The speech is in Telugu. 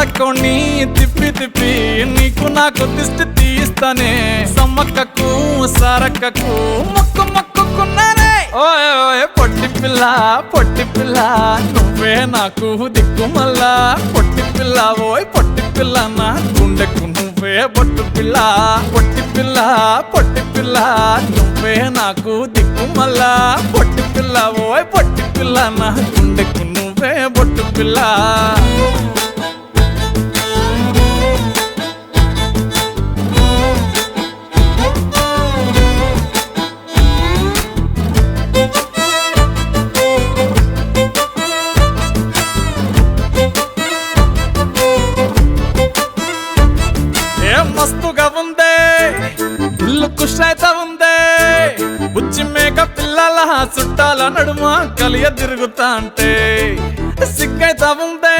తక్కువని తిప్పి తిప్పి నీకు నాకు దిష్టి తీస్తానే సమ్మక్కకు సారక్కకు మొక్కు మొక్కుకున్నానే ఓయ్ ఓయ్ పొట్టి పిల్ల నువ్వే నాకు దిక్కు మల్లా పొట్టి పిల్ల ఓయ్ పొట్టి పిల్ల నా గుండెకు నువ్వే బొట్టు పిల్ల పొట్టి పిల్ల నువ్వే నాకు దిక్కు మల్లా పొట్టి పిల్ల ఓయ్ పొట్టి పిల్ల నా గుండెకు నువ్వే బొట్టు పిల్ల మస్తుగా ఉందే ఇల్లు కుషైత ఉందే బుచ్చి మేక పిల్లల చుట్టాల నడుమ కలియ తిరుగుతా అంటే సిగ్గైతా ఉందే